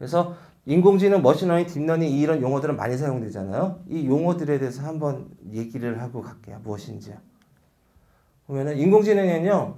그래서 인공지능, 머신러닝, 딥러닝 이런 용어들은 많이 사용되잖아요. 이 용어들에 대해서 한번 얘기를 하고 갈게요. 무엇인지요. 보면은 인공지능은요,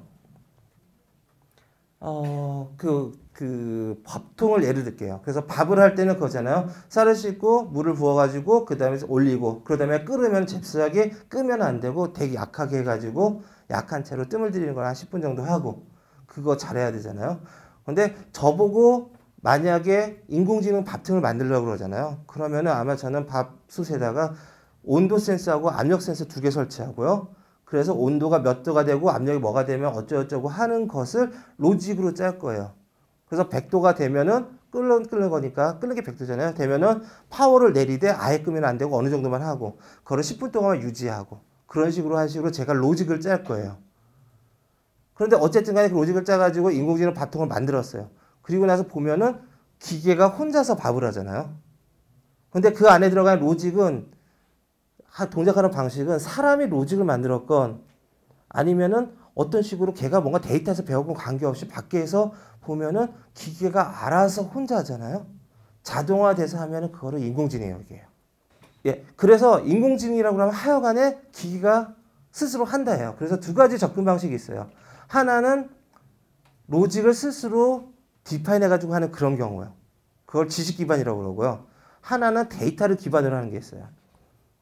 밥통을 예를 들게요. 그래서 밥을 할 때는 그거잖아요. 쌀을 씻고 물을 부어가지고 그 다음에 올리고 그 다음에 끓으면 잽싸게 끄면 안 되고 되게 약하게 해가지고 약한 채로 뜸을 들이는 걸 한 10분 정도 하고 그거 잘해야 되잖아요. 근데 저보고 만약에 인공지능 밥통을 만들려고 그러잖아요. 그러면은 아마 저는 밥솥에다가 온도 센서하고 압력 센서 2개 설치하고요. 그래서 온도가 몇 도가 되고 압력이 뭐가 되면 어쩌고저쩌고 하는 것을 로직으로 짤 거예요. 그래서 100도가 되면은 끓는 거니까 끓는 게 100도잖아요. 되면은 파워를 내리되 아예 끄면 안 되고 어느 정도만 하고 그거를 10분 동안 유지하고 그런 식으로 한 식으로 제가 로직을 짤 거예요. 그런데 어쨌든 간에 그 로직을 짜가지고 인공지능 밥통을 만들었어요. 그리고 나서 보면은 기계가 혼자서 밥을 하잖아요. 근데 그 안에 들어간 로직은 동작하는 방식은 사람이 로직을 만들었건 아니면은 어떤 식으로 걔가 뭔가 데이터에서 배워본 관계없이 밖에서 보면은 기계가 알아서 혼자 하잖아요. 자동화돼서 하면은 그거를 인공지능이라고 얘기해요. 예, 그래서 인공지능이라고 하면 하여간에 기계가 스스로 한다 해요. 그래서 두 가지 접근 방식이 있어요. 하나는 로직을 스스로 디파인 해가지고 하는 그런 경우요. 그걸 지식 기반이라고 그러고요. 하나는 데이터를 기반으로 하는 게 있어요.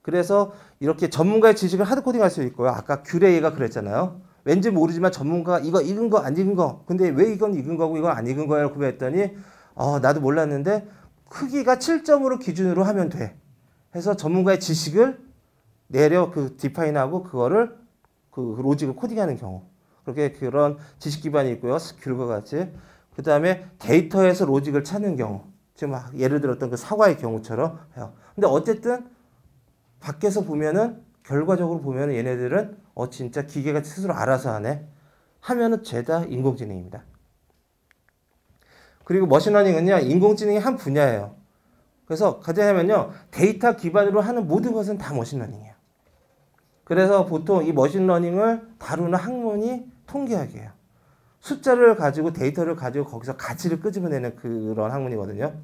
그래서 이렇게 전문가의 지식을 하드코딩 할 수 있고요. 아까 규레이가 그랬잖아요. 왠지 모르지만 전문가가 이거 익은 거 안 익은 거 근데 왜 이건 익은 거고 이건 안 익은 거야? 라고 했더니 나도 몰랐는데 크기가 7점으로 기준으로 하면 돼. 해서 전문가의 지식을 내려 그 디파인하고 그거를 그 로직을 코딩하는 경우. 그렇게 그런 지식 기반이 있고요. 스킬과 같이. 그 다음에 데이터에서 로직을 찾는 경우. 지금 예를 들었던 그 사과의 경우처럼 해요. 근데 어쨌든 밖에서 보면은 결과적으로 보면은 얘네들은 진짜 기계가 스스로 알아서 하네 하면은 죄다 인공지능입니다. 그리고 머신러닝은요 인공지능의 한 분야예요. 그래서 가자면요 데이터 기반으로 하는 모든 것은 다 머신러닝이에요. 그래서 보통 이 머신러닝을 다루는 학문이 통계학이에요. 숫자를 가지고 데이터를 가지고 거기서 가치를 끄집어내는 그런 학문이거든요.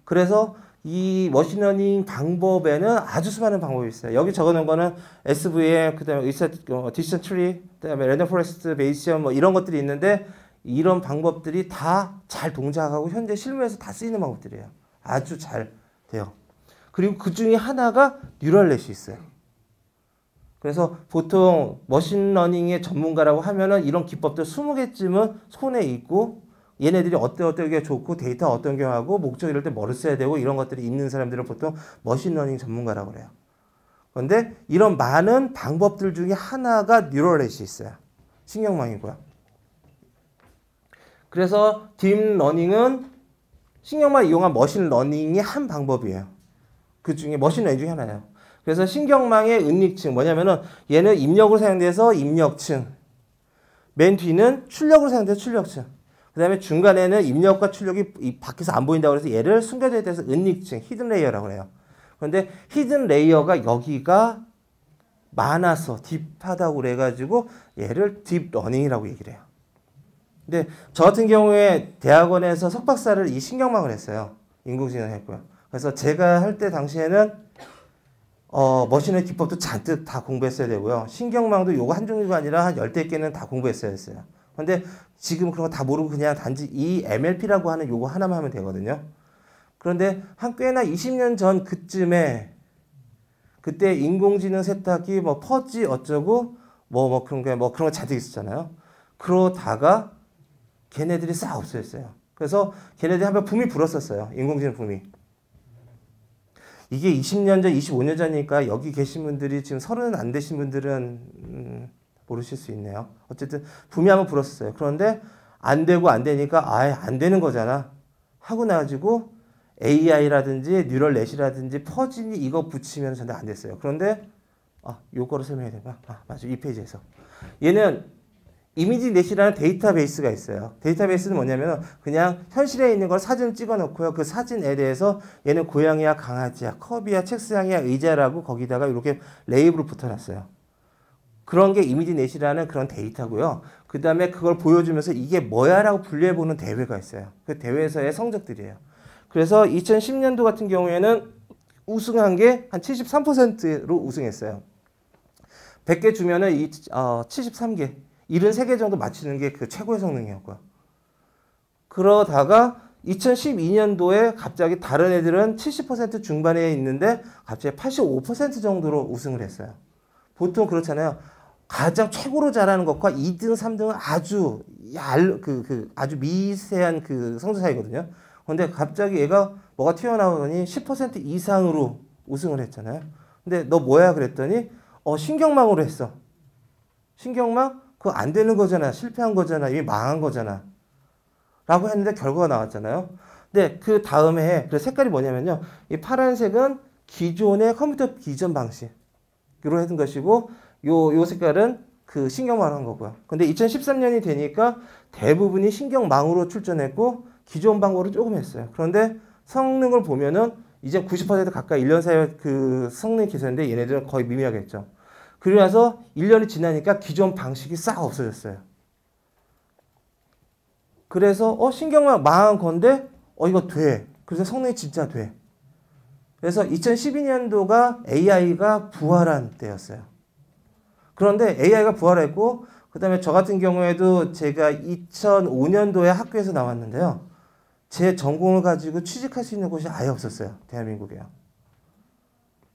그래서 이 머신러닝 방법에는 아주 수많은 방법이 있어요. 여기 적어놓은 거는 SVM, 그다음에 디시전 트리, 그다음에 랜덤 포레스트 베이시엄 뭐 이런 것들이 있는데 이런 방법들이 다 잘 동작하고 현재 실무에서 다 쓰이는 방법들이에요. 아주 잘 돼요. 그리고 그 중에 하나가 뉴럴넷이 있어요. 그래서 보통 머신러닝의 전문가라고 하면은 이런 기법들 20개쯤은 손에 있고 얘네들이 어떻게 좋고 데이터 어떤 경우하고 목적 이럴 때 뭐를 써야 되고 이런 것들이 있는 사람들을 보통 머신러닝 전문가라고 그래요. 그런데 이런 많은 방법들 중에 하나가 뉴럴넷이 있어요. 신경망이고요. 그래서 딥러닝은 신경망 이용한 머신러닝의 한 방법이에요. 그 중에 머신러닝 중에 하나예요. 그래서 신경망의 은닉층 뭐냐면은 얘는 입력으로 사용돼서 입력층, 맨 뒤는 출력으로 사용돼서 출력층. 그 다음에 중간에는 입력과 출력이 밖에서 안 보인다고 해서 얘를 숨겨져 있다고 해서 은닉층, 히든 레이어라고 해요. 그런데 히든 레이어가 여기가 많아서 딥하다고 그래가지고 얘를 딥러닝이라고 얘기를 해요. 근데 저 같은 경우에 대학원에서 석박사를 이 신경망을 했어요. 인공지능을 했고요. 그래서 제가 할 때 당시에는 머신의 기법도 잔뜩 다 공부했어야 되고요. 신경망도 요거 한 종류가 아니라 한 10대 개는 다 공부했어야 했어요. 근데 지금 그런 거 다 모르고 그냥 단지 이 MLP라고 하는 요거 하나만 하면 되거든요. 그런데 한 꽤나 20년 전 그쯤에 그때 인공지능 세탁기 뭐 퍼지 어쩌고 그런 거 잔뜩 있었잖아요. 그러다가 걔네들이 싹 없어졌어요. 그래서 걔네들이 한번 붐이 불었었어요. 인공지능 붐이. 이게 20년 전, 25년 전이니까 여기 계신 분들이 지금 30 안 되신 분들은 모르실 수 있네요. 어쨌든 붐이 한번 불었어요. 그런데 안 되고 안 되니까 아예 안 되는 거잖아 하고 나가지고 AI라든지 뉴럴넷이라든지 퍼진이 이거 붙이면 전혀 안 됐어요. 그런데 요거를 설명해야 되나? 맞아. 이 페이지에서 얘는 이미지 넷이라는 데이터베이스가 있어요. 데이터베이스는 뭐냐면 그냥 현실에 있는 걸 사진을 찍어 놓고요. 그 사진에 대해서 얘는 고양이야, 강아지야, 컵이야, 책상이야, 의자라고 거기다가 이렇게 레이블을 붙여놨어요. 그런 게 이미지 넷이라는 그런 데이터고요. 그 다음에 그걸 보여주면서 이게 뭐야 라고 분류해보는 대회가 있어요. 그 대회에서의 성적들이에요. 그래서 2010년도 같은 경우에는 우승한 게 한 73%로 우승했어요. 100개 주면은 73개, 73개 정도 맞히는 게 그 최고의 성능이었고요. 그러다가 2012년도에 갑자기 다른 애들은 70% 중반에 있는데 갑자기 85% 정도로 우승을 했어요. 보통 그렇잖아요. 가장 최고로 잘하는 것과 2등, 3등은 아주 아주 미세한 그 성적 차이거든요. 근데 갑자기 얘가 뭐가 튀어나오더니 10% 이상으로 우승을 했잖아요. 근데 너 뭐야 그랬더니 신경망으로 했어. 신경망? 그거 안 되는 거잖아. 실패한 거잖아. 이미 망한 거잖아. 라고 했는데 결과가 나왔잖아요. 근데 그 다음에 그 색깔이 뭐냐면요. 이 파란색은 기존의 컴퓨터 기전 방식으로 했던 것이고 요 색깔은 그 신경망으로 한 거고요. 근데 2013년이 되니까 대부분이 신경망으로 출전했고 기존 방법으로 조금 했어요. 그런데 성능을 보면은 이제 90% 가까이 1년 사이에 그 성능이 개선인데 얘네들은 거의 미미하겠죠. 그리고 나서 1년이 지나니까 기존 방식이 싹 없어졌어요. 그래서 신경망 망한 건데 이거 돼. 그래서 성능이 진짜 돼. 그래서 2012년도가 AI가 부활한 때였어요. 그런데 AI가 부활했고 그 다음에 저 같은 경우에도 제가 2005년도에 학교에서 나왔는데요. 제 전공을 가지고 취직할 수 있는 곳이 아예 없었어요. 대한민국에요.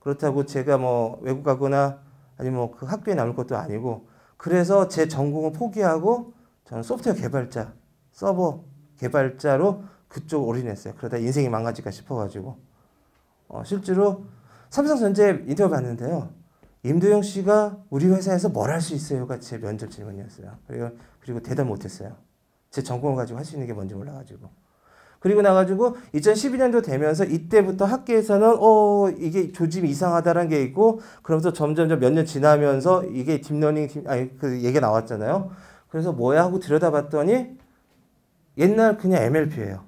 그렇다고 제가 뭐 외국 가거나 아니면 뭐 그 학교에 남을 것도 아니고 그래서 제 전공을 포기하고 저는 소프트웨어 개발자, 서버 개발자로 그쪽 올인했어요. 그러다 인생이 망가질까 싶어가지고 실제로 삼성전자 인터뷰 봤는데요. 임도영 씨가 우리 회사에서 뭘 할 수 있어요가 제 면접 질문이었어요. 그리고 대답 못했어요. 제 전공을 가지고 할 수 있는 게 뭔지 몰라가지고. 그리고 나가지고 2012년도 되면서 이때부터 학계에서는 이게 조짐이 이상하다는 게 있고 그러면서 점점 몇 년 지나면서 이게 딥러닝 그 얘기가 나왔잖아요. 그래서 뭐야 하고 들여다봤더니 옛날 그냥 MLP예요.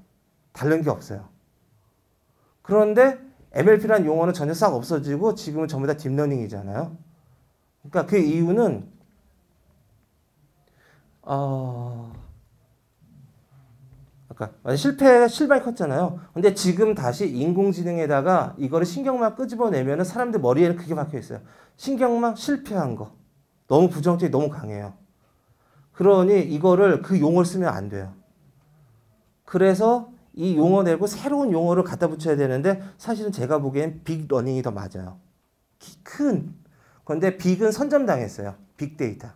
다른 게 없어요. 그런데 MLP라는 용어는 전혀 싹 없어지고 지금은 전부 다 딥러닝이잖아요. 그러니까 그 이유는 아까 실망이 컸잖아요. 근데 지금 다시 인공지능에다가 이거를 신경망 끄집어내면은 사람들 머리에는 그게 박혀 있어요. 신경망 실패한 거. 너무 부정적이 너무 강해요. 그러니 이거를 그 용어를 쓰면 안 돼요. 그래서 이 용어 내고 새로운 용어를 갖다 붙여야 되는데 사실은 제가 보기엔 빅러닝이 더 맞아요. 그런데 빅은 선점당했어요. 빅데이터.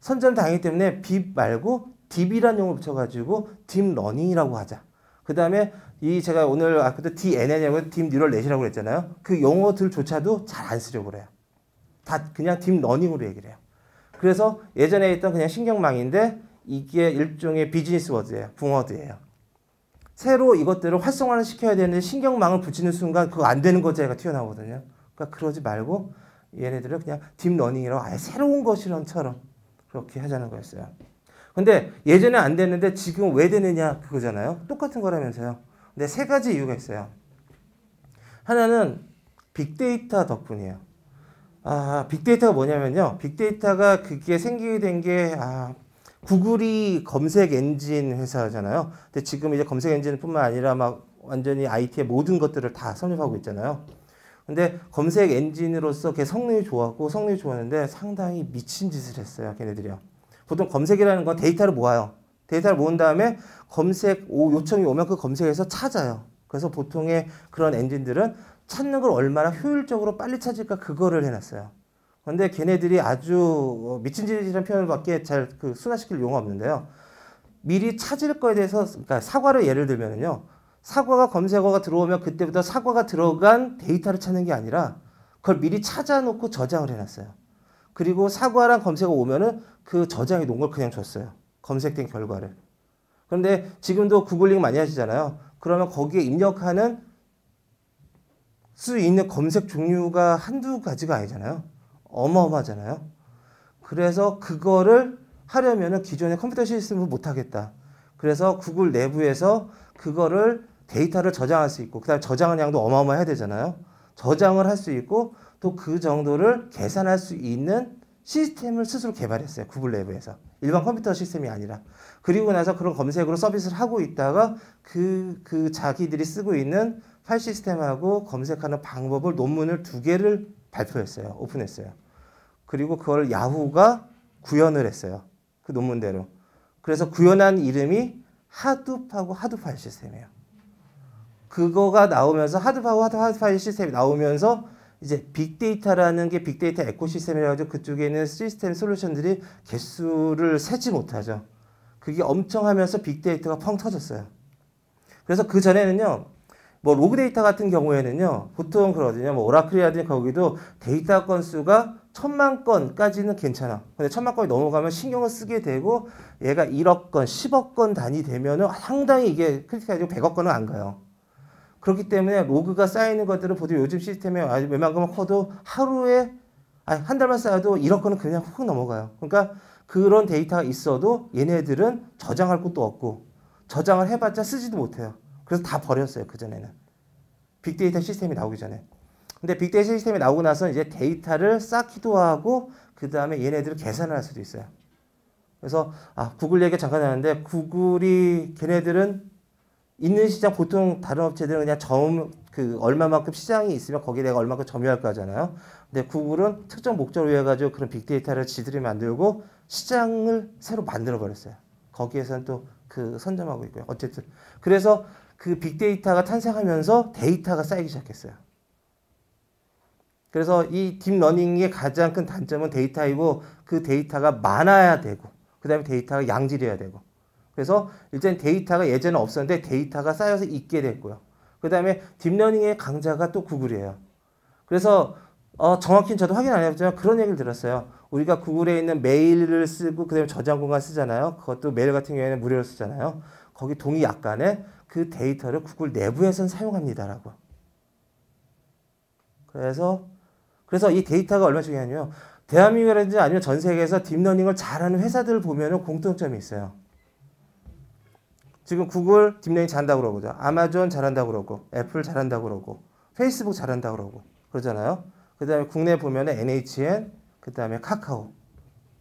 선점당했기 때문에 빅 말고 딥이라는 용어를 붙여가지고 딥러닝이라고 하자. 그 다음에 제가 오늘 아까도 DNN이라고 딥뉴럴넷이라고 그랬잖아요. 그 용어들조차도 잘 안 쓰려고 그래요. 다 그냥 딥러닝으로 얘기를 해요. 그래서 예전에 있던 그냥 신경망인데 이게 일종의 비즈니스 워드예요. 붕어드예요. 새로 이것들을 활성화를 시켜야 되는데 신경망을 붙이는 순간 그거 안 되는 거자가 튀어나오거든요. 그러니까 그러지 말고 얘네들을 그냥 딥러닝이라고 아예 새로운 것이런처럼 그렇게 하자는 거였어요. 근데 예전에 안 됐는데 지금 왜 되느냐 그거잖아요. 똑같은 거라면서요. 근데 세 가지 이유가 있어요. 하나는 빅데이터 덕분이에요. 빅데이터가 뭐냐면요. 빅데이터가 그게 생기게 된 게 구글이 검색 엔진 회사잖아요. 근데 지금 이제 검색 엔진뿐만 아니라 막 완전히 IT의 모든 것들을 다 섭렵하고 있잖아요. 근데 검색 엔진으로서 걔 성능이 좋았고 성능이 좋았는데 상당히 미친 짓을 했어요. 걔네들이요. 보통 검색이라는 건 데이터를 모아요. 데이터를 모은 다음에 검색 요청이 오면 그 검색에서 찾아요. 그래서 보통의 그런 엔진들은 찾는 걸 얼마나 효율적으로 빨리 찾을까 그거를 해놨어요. 그런데 걔네들이 아주 미친 짓이라는 표현을 밖에 잘 순화시킬 용어가 없는데요. 미리 찾을 거에 대해서 그러니까 사과를 예를 들면요. 사과가 검색어가 들어오면 그때부터 사과가 들어간 데이터를 찾는 게 아니라 그걸 미리 찾아놓고 저장을 해놨어요. 그리고 사과랑 검색어 오면은 그 저장해 놓은 걸 그냥 줬어요. 검색된 결과를. 그런데 지금도 구글링 많이 하시잖아요. 그러면 거기에 입력하는 수 있는 검색 종류가 한두 가지가 아니잖아요. 어마어마하잖아요. 그래서 그거를 하려면은 기존의 컴퓨터 시스템을 못 하겠다. 그래서 구글 내부에서 그거를 데이터를 저장할 수 있고, 그 다음에 저장한 양도 어마어마해야 되잖아요. 저장을 할 수 있고, 또 그 정도를 계산할 수 있는 시스템을 스스로 개발했어요. 구글 내부에서. 일반 컴퓨터 시스템이 아니라. 그리고 나서 그런 검색으로 서비스를 하고 있다가 그 자기들이 쓰고 있는 파일 시스템하고 검색하는 방법을 논문을 2개를 발표했어요. 오픈했어요. 그리고 그걸 야후가 구현을 했어요. 그 논문대로. 그래서 구현한 이름이 하둡하고 하둡 파일 시스템이에요. 그거가 나오면서 하둡하고 하둡 파일 시스템이 나오면서 이제 빅데이터라는 게 빅데이터 에코시스템이라 가지고 그쪽에 있는 시스템 솔루션들이 개수를 세지 못하죠. 그게 엄청 하면서 빅데이터가 펑 터졌어요. 그래서 그 전에는요. 뭐 로그 데이터 같은 경우에는요. 보통 그러거든요. 뭐 오라클이라든지 거기도 데이터 건수가 1000만 건까지는 괜찮아. 근데 1000만 건이 넘어가면 신경을 쓰게 되고 얘가 1억 건, 10억 건 단위 되면은 상당히 이게 크리티컬해지고 100억 건은 안 가요. 그렇기 때문에 로그가 쌓이는 것들은 보통 요즘 시스템에 웬만하면 커도 하루에 한 달만 쌓여도 1억 건은 그냥 훅 넘어가요. 그러니까 그런 데이터가 있어도 얘네들은 저장할 곳도 없고 저장을 해봤자 쓰지도 못해요. 그래서 다 버렸어요. 그전에는. 빅데이터 시스템이 나오기 전에. 근데 빅데이터 시스템이 나오고 나서 이제 데이터를 쌓기도 하고 그 다음에 얘네들을 계산을 할 수도 있어요. 그래서 구글 얘기 잠깐 하는데 구글이 걔네들은 있는 시장 보통 다른 업체들은 그냥 얼마만큼 시장이 있으면 거기에 내가 얼마만큼 점유할 거잖아요. 근데 구글은 특정 목적을 위해 가지고 그런 빅데이터를 지들이 만들고 시장을 새로 만들어 버렸어요. 거기에서는 또 그 선점하고 있고요. 어쨌든 그래서 그 빅데이터가 탄생하면서 데이터가 쌓이기 시작했어요. 그래서 이 딥러닝의 가장 큰 단점은 데이터이고 그 데이터가 많아야 되고 그 다음에 데이터가 양질해야 되고 그래서 일단 데이터가 예전에 없었는데 데이터가 쌓여서 있게 됐고요. 그 다음에 딥러닝의 강자가 또 구글이에요. 그래서 정확히는 저도 확인 안 해봤지만 그런 얘기를 들었어요. 우리가 구글에 있는 메일을 쓰고 그 다음에 저장 공간 쓰잖아요. 그것도 메일 같은 경우에는 무료로 쓰잖아요. 거기 동의 약관에 그 데이터를 구글 내부에서는 사용합니다라고. 그래서 이 데이터가 얼마나 중요하냐면 대한민국이라든지 아니면 전 세계에서 딥러닝을 잘하는 회사들을 보면은 공통점이 있어요. 지금 구글 딥러닝 잘한다고 그러고, 아마존 잘한다고 그러고, 애플 잘한다고 그러고, 페이스북 잘한다고 그러고, 그러잖아요. 그 다음에 국내에 보면은 NHN, 그 다음에 카카오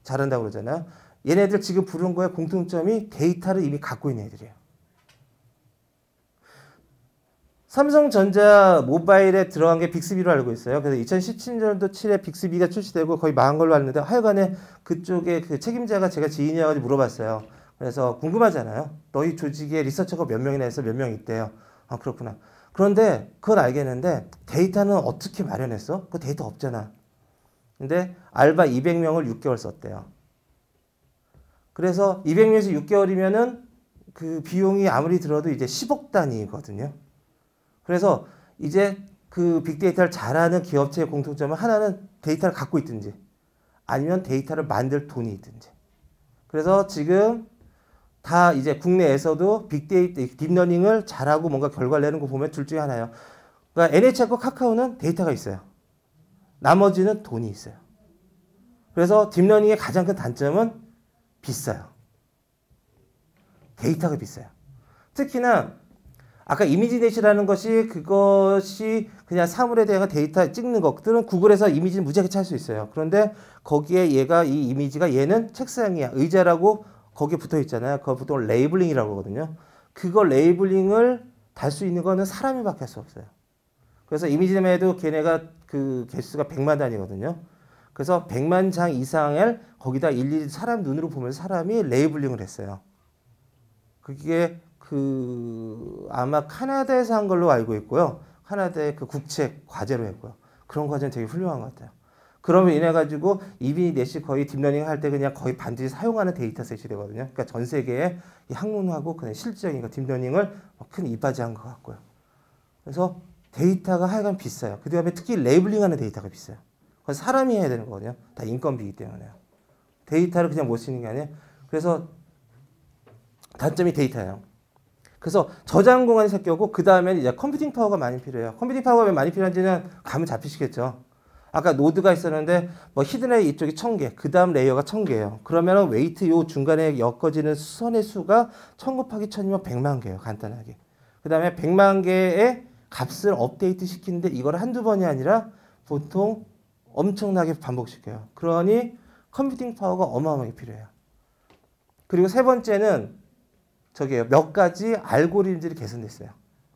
잘한다고 그러잖아요. 얘네들 지금 부른 거에 공통점이 데이터를 이미 갖고 있는 애들이에요. 삼성전자 모바일에 들어간 게 빅스비로 알고 있어요. 그래서 2017년도 7에 빅스비가 출시되고 거의 망한 걸로 알는데 하여간에 그쪽에 그 책임자가 제가 지인이어가지고 물어봤어요. 그래서 궁금하잖아요. 너희 조직에 리서처가 몇 명이나 해서 몇 명 있대요. 그렇구나. 그런데 그건 알겠는데 데이터는 어떻게 마련했어? 그 데이터 없잖아. 근데 알바 200명을 6개월 썼대요. 그래서 200명에서 6개월이면은 그 비용이 아무리 들어도 이제 10억 단위거든요. 그래서 이제 그 빅데이터를 잘하는 기업체의 공통점은 하나는 데이터를 갖고 있든지 아니면 데이터를 만들 돈이 있든지. 그래서 지금 다 이제 국내에서도 빅데이터, 딥러닝을 잘하고 뭔가 결과를 내는 거 보면 둘 중에 하나예요. 그러니까 NH하고 카카오는 데이터가 있어요. 나머지는 돈이 있어요. 그래서 딥러닝의 가장 큰 단점은 비싸요. 데이터가 비싸요. 특히나 아까 이미지 넷이라는 그것이 그냥 사물에 대한 데이터 찍는 것들은 구글에서 이미지는 무지하게 찾을 수 있어요. 그런데 거기에 이 이미지가 얘는 책상이야, 의자라고 거기에 붙어 있잖아요. 그거 보통 레이블링이라고 하거든요. 그거 레이블링을 달 수 있는 거는 사람이 밖에 할 수 없어요. 그래서 이미지넷에도 걔네가 그 개수가 100만 단위거든요. 그래서 100만 장 이상을 거기다 일일이 사람 눈으로 보면서 사람이 레이블링을 했어요. 그게 아마 카나다에서 한 걸로 알고 있고요. 카나다의 그 국책 과제로 했고요. 그런 과제는 되게 훌륭한 것 같아요. 그러면 인해가지고 이미넷이 거의 딥러닝 할 때 그냥 거의 반드시 사용하는 데이터셋이 되거든요. 그러니까 전 세계에 이 학문하고 그냥 실질적인 딥러닝을 큰 이바지한 것 같고요. 그래서 데이터가 하여간 비싸요. 그 다음에 특히 레이블링하는 데이터가 비싸요. 그래서 사람이 해야 되는 거거든요. 다 인건비이기 때문에요. 데이터를 그냥 못 쓰는 게 아니에요. 그래서 단점이 데이터예요. 그래서 저장 공간이 섞여고 그 다음에 이제 컴퓨팅 파워가 많이 필요해요. 컴퓨팅 파워가 왜 많이 필요한지는 감은 잡히시겠죠. 아까 노드가 있었는데 뭐 히드레이 이쪽이 1000개, 그 다음 레이어가 1000개예요. 그러면은 웨이트 요 중간에 엮어지는 선의 수가 1000 곱하기 1000이면 100만 개예요. 간단하게. 그 다음에 100만 개의 값을 업데이트 시키는데 이걸 한두 번이 아니라 보통 엄청나게 반복시켜요. 그러니 컴퓨팅 파워가 어마어마하게 필요해요. 그리고 세 번째는 저기요, 몇 가지 알고리즘들이 개선됐어요.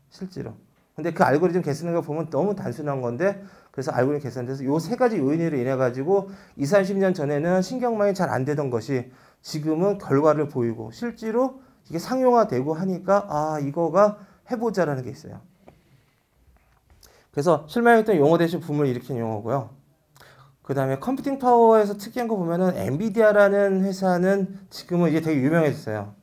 실제로. 근데 그 알고리즘 개선한 거 보면 너무 단순한 건데, 그래서 알고리즘 개선돼서 요 세 가지 요인으로 인해 가지고 20, 30년 전에는 신경망이 잘 안 되던 것이 지금은 결과를 보이고 실제로 이게 상용화되고 하니까 아, 이거가 해보자라는 게 있어요. 그래서 실망했던 용어 대신 붐을 일으킨 용어고요. 그 다음에 컴퓨팅 파워에서 특이한 거 보면은 엔비디아라는 회사는 지금은 이제 되게 유명해졌어요.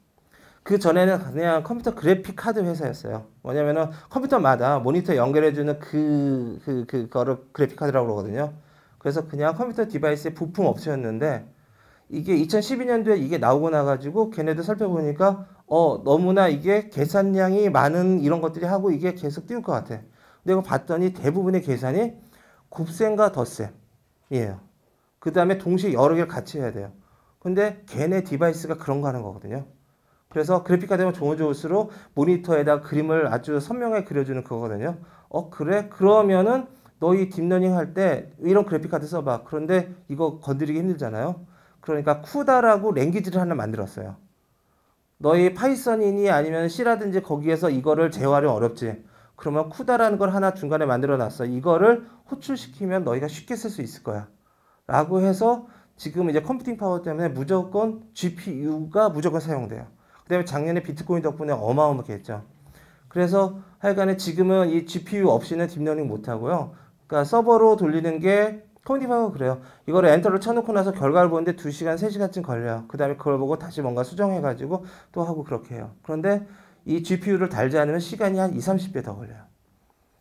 그 전에는 그냥 컴퓨터 그래픽 카드 회사였어요. 뭐냐면은 컴퓨터마다 모니터 연결해주는 그거를 그래픽 카드라고 그러거든요. 그래서 그냥 컴퓨터 디바이스의 부품 업체였는데 이게 2012년도에 이게 나오고 나가지고 걔네들 살펴보니까 너무나 이게 계산량이 많은 이런 것들이 하고 이게 계속 띄울 것 같아. 근데 이거 봤더니 대부분의 계산이 곱셈과 덧셈이에요. 그 다음에 동시에 여러 개를 같이 해야 돼요. 근데 걔네 디바이스가 그런 거 하는 거거든요. 그래서 그래픽 카드가 좋을수록 모니터에다 그림을 아주 선명하게 그려주는 그거거든요. 그래? 그러면은 너희 딥러닝 할 때 이런 그래픽 카드 써봐. 그런데 이거 건드리기 힘들잖아요. 그러니까 쿠다라고 랭귀지를 하나 만들었어요. 너희 파이썬이니 아니면 C라든지 거기에서 이거를 재활용 어렵지. 그러면 쿠다라는 걸 하나 중간에 만들어 놨어. 이거를 호출시키면 너희가 쉽게 쓸 수 있을 거야. 라고 해서 지금 이제 컴퓨팅 파워 때문에 무조건 GPU가 무조건 사용돼요. 그 다음에 작년에 비트코인 덕분에 어마어마하게 했죠. 그래서 하여간에 지금은 이 GPU 없이는 딥러닝 못하고요. 그러니까 서버로 돌리는 게 컴퓨팅 파워가 그래요. 이거를 엔터를 쳐놓고 나서 결과를 보는데 2시간, 3시간쯤 걸려요. 그 다음에 그걸 보고 다시 뭔가 수정해가지고 또 하고 그렇게 해요. 그런데 이 GPU를 달지 않으면 시간이 한 20, 30배 더 걸려요.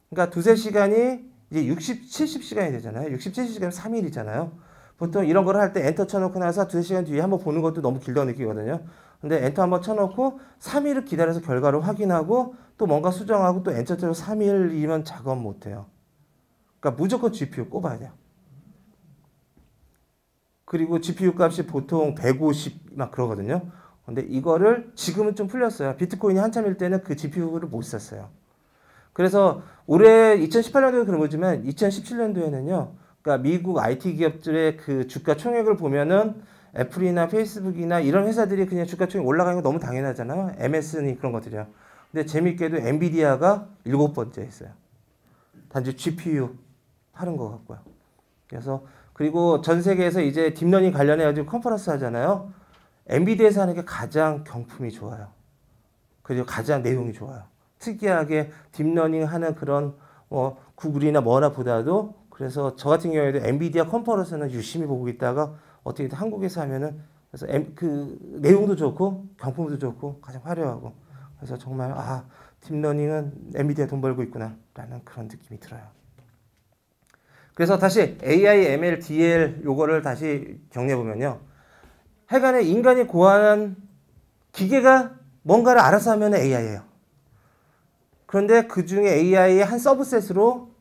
그러니까 2, 3시간이 이제 60, 70시간이 되잖아요. 60, 70시간이면 3일이잖아요. 보통 이런 걸 할 때 엔터 쳐놓고 나서 2시간 뒤에 한번 보는 것도 너무 길다고 느끼거든요. 근데 엔터 한번 쳐놓고 3일을 기다려서 결과를 확인하고 또 뭔가 수정하고 또 엔터 쳐서 3일이면 작업 못해요. 그러니까 무조건 GPU 꼽아야 돼요. 그리고 GPU 값이 보통 150 막 그러거든요. 근데 이거를 지금은 좀 풀렸어요. 비트코인이 한참일 때는 그 GPU를 못 썼어요. 그래서 올해 2018년도에 그런 거지만 2017년도에는요. 그러니까 미국 IT 기업들의 그 주가 총액을 보면은 애플이나 페이스북이나 이런 회사들이 그냥 주가 총액 올라가는 거 너무 당연하잖아요. MS니 그런 것들이요. 근데 재밌게도 엔비디아가 7번째 했어요. 단지 GPU 하는 것 같고요. 그래서 그리고 전 세계에서 이제 딥러닝 관련해가지고 컨퍼런스 하잖아요. 엔비디아에서 하는 게 가장 경품이 좋아요. 그리고 가장 내용이 좋아요. 특이하게 딥러닝 하는 그런 구글이나 뭐나 보다도 그래서 저 같은 경우에도 엔비디아 컨퍼런스는 유심히 보고 있다가 어떻게 한국에서 하면은 그래서 그 내용도 좋고 경품도 좋고 가장 화려하고 그래서 정말 딥러닝은 엔비디아 돈 벌고 있구나라는 그런 느낌이 들어요. 그래서 다시 AI, ML, DL 요거를 다시 정리해 보면요. 하여간에 인간이 고안한 기계가 뭔가를 알아서 하면 AI예요. 그런데 그 중에 AI의 한 서브셋으로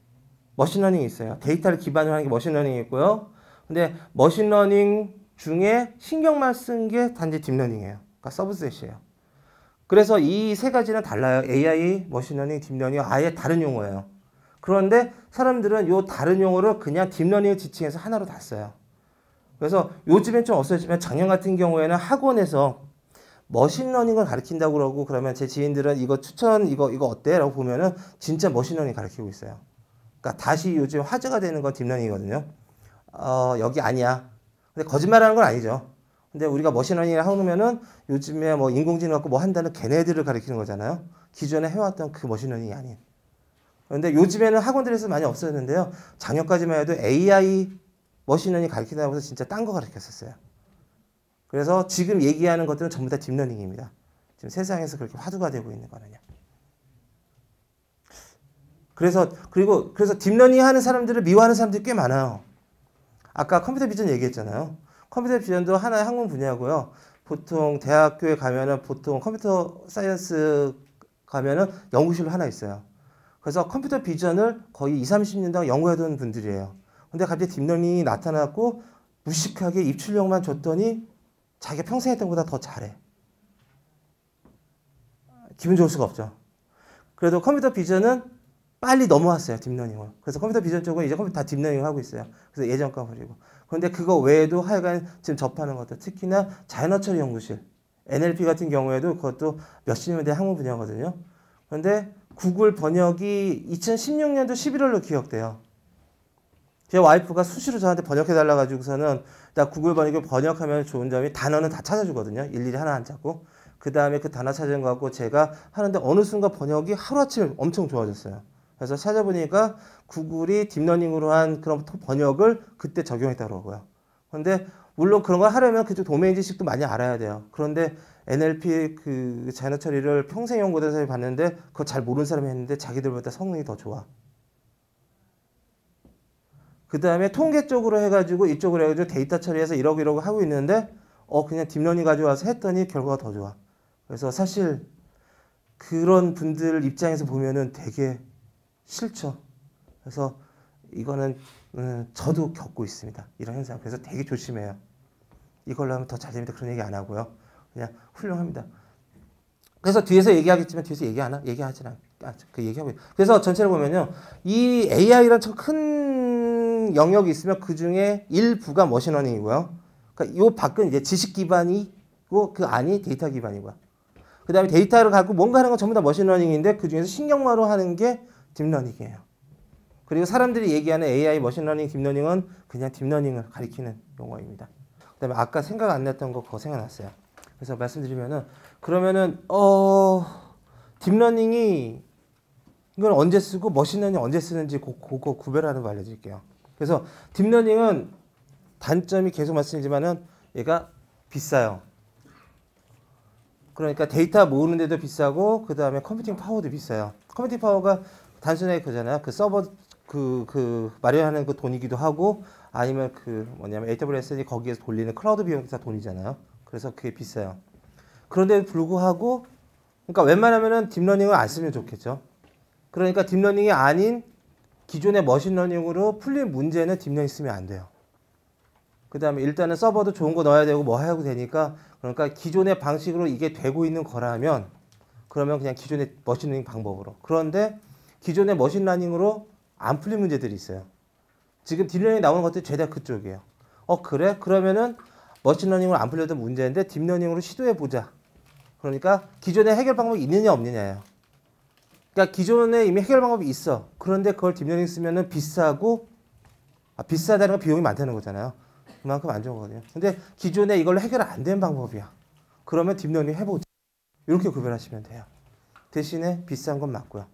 머신러닝이 있어요. 데이터를 기반으로 하는 게 머신러닝이 있고요. 근데 머신러닝 중에 신경만 쓴 게 단지 딥러닝이에요. 그러니까 서브셋이에요. 그래서 이 세 가지는 달라요. AI, 머신러닝, 딥러닝 아예 다른 용어예요. 그런데 사람들은 이 다른 용어를 그냥 딥러닝을 지칭해서 하나로 다 써요. 그래서 요즘엔 좀 없어지만 작년 같은 경우에는 학원에서 머신러닝을 가르친다고 그러고 그러면 제 지인들은 이거 추천 이거 어때? 라고 보면은 진짜 머신러닝 가르치고 있어요. 그러니까 다시 요즘 화제가 되는 건 딥러닝이거든요. 여기 아니야. 근데 거짓말하는 건 아니죠. 근데 우리가 머신러닝을 하면은 요즘에 뭐 인공지능 갖고 뭐 한다는 걔네들을 가르치는 거잖아요. 기존에 해왔던 그 머신러닝이 아닌. 그런데 요즘에는 학원들에서 많이 없어졌는데요. 작년까지만 해도 AI 머신러닝 가르친다고 해서 진짜 딴 거 가르쳤었어요. 그래서 지금 얘기하는 것들은 전부 다 딥러닝입니다. 지금 세상에서 그렇게 화두가 되고 있는 거는요. 그래서 딥러닝 하는 사람들을 미워하는 사람들이 꽤 많아요. 아까 컴퓨터 비전 얘기했잖아요. 컴퓨터 비전도 하나의 학문 분야고요. 보통 대학교에 가면은 보통 컴퓨터 사이언스 가면은 연구실로 하나 있어요. 그래서 컴퓨터 비전을 거의 20, 30년 동안 연구하던 분들이에요. 근데 갑자기 딥러닝이 나타났고 무식하게 입출력만 줬더니 자기가 평생 했던 것보다 더 잘해. 기분 좋을 수가 없죠. 그래도 컴퓨터 비전은 빨리 넘어왔어요. 딥러닝으로. 그래서 컴퓨터 비전 쪽은 이제 컴퓨터 다 딥러닝 하고 있어요. 그래서 예전 거 버리고. 그런데 그거 외에도 하여간 지금 접하는 것들, 특히나 자연어처리 연구실. NLP 같은 경우에도 그것도 몇십 년대 학문 분야거든요. 그런데 구글 번역이 2016년도 11월로 기억돼요. 제 와이프가 수시로 저한테 번역해달라 가지고서는 나 구글 번역을 번역하면 좋은 점이 단어는 다 찾아주거든요. 일일이 하나 안 찾고. 그 다음에 그 단어 찾은 거 갖고 제가 하는데 어느 순간 번역이 하루아침에 엄청 좋아졌어요. 그래서 찾아보니까 구글이 딥러닝으로 한 그런 번역을 그때 적용했다고. 그런데 물론 그런 걸 하려면 그쪽 도메인 지식도 많이 알아야 돼요. 그런데 NLP 그 자연어 처리를 평생 연구대에서 봤는데 그거 잘 모르는 사람이 했는데 자기들보다 성능이 더 좋아. 그 다음에 통계 쪽으로 해가지고 이쪽으로 해가지고 데이터 처리해서 이러고 하고 있는데 그냥 딥러닝 가져와서 했더니 결과가 더 좋아. 그래서 사실 그런 분들 입장에서 보면은 되게 싫죠. 그래서 이거는 저도 겪고 있습니다. 이런 현상. 그래서 되게 조심해요. 이걸로 하면 더 잘 됩니다. 그런 얘기 안 하고요. 그냥 훌륭합니다. 그래서 뒤에서 얘기하겠지만 뒤에서 얘기하진 않. 그 얘기하고. 그래서 전체를 보면요, 이 AI란 참 큰 영역이 있으면 그 중에 일부가 머신러닝이고요. 그러니까 이 밖은 이제 지식 기반이고 그 안이 데이터 기반이고요. 그 다음에 데이터를 갖고 뭔가 하는 건 전부 다 머신러닝인데 그 중에서 신경마로 하는 게 딥러닝이에요. 그리고 사람들이 얘기하는 AI, 머신러닝, 딥러닝은 그냥 딥러닝을 가리키는 용어입니다. 그 다음에 아까 생각 안 났던 거 그거 생각났어요. 그래서 말씀드리면은 그러면은 딥러닝이 이건 언제 쓰고 머신러닝 언제 쓰는지 그거 구별하는 거 알려드릴게요. 그래서 딥러닝은 단점이 계속 말씀드리지만은 얘가 비싸요. 그러니까 데이터 모으는데도 비싸고 그 다음에 컴퓨팅 파워도 비싸요. 컴퓨팅 파워가 단순하게 그잖아요. 그 서버 그 마련하는 그 돈이기도 하고 아니면 그 뭐냐면 AWS니 거기에서 돌리는 클라우드 비용이 다 돈이잖아요. 그래서 그게 비싸요. 그런데 불구하고 그러니까 웬만하면은 딥러닝을 안 쓰면 좋겠죠. 그러니까 딥러닝이 아닌 기존의 머신러닝으로 풀린 문제는 딥러닝 쓰면 안 돼요. 그 다음에 일단은 서버도 좋은 거 넣어야 되고 뭐 하고 되니까 그러니까 기존의 방식으로 이게 되고 있는 거라면 그러면 그냥 기존의 머신러닝 방법으로. 그런데 기존의 머신러닝으로 안 풀린 문제들이 있어요. 지금 딥러닝이 나오는 것들이 죄다 그쪽이에요. 그래? 그러면은 머신러닝으로 안 풀렸던 문제인데 딥러닝으로 시도해보자. 그러니까 기존에 해결 방법이 있느냐 없느냐예요. 그러니까 기존에 이미 해결 방법이 있어. 그런데 그걸 딥러닝 쓰면은 비싸고 비싸다는 건 비용이 많다는 거잖아요. 그만큼 안 좋은 거거든요. 근데 기존에 이걸로 해결 안 된 방법이야. 그러면 딥러닝 해보자. 이렇게 구별하시면 돼요. 대신에 비싼 건 맞고요.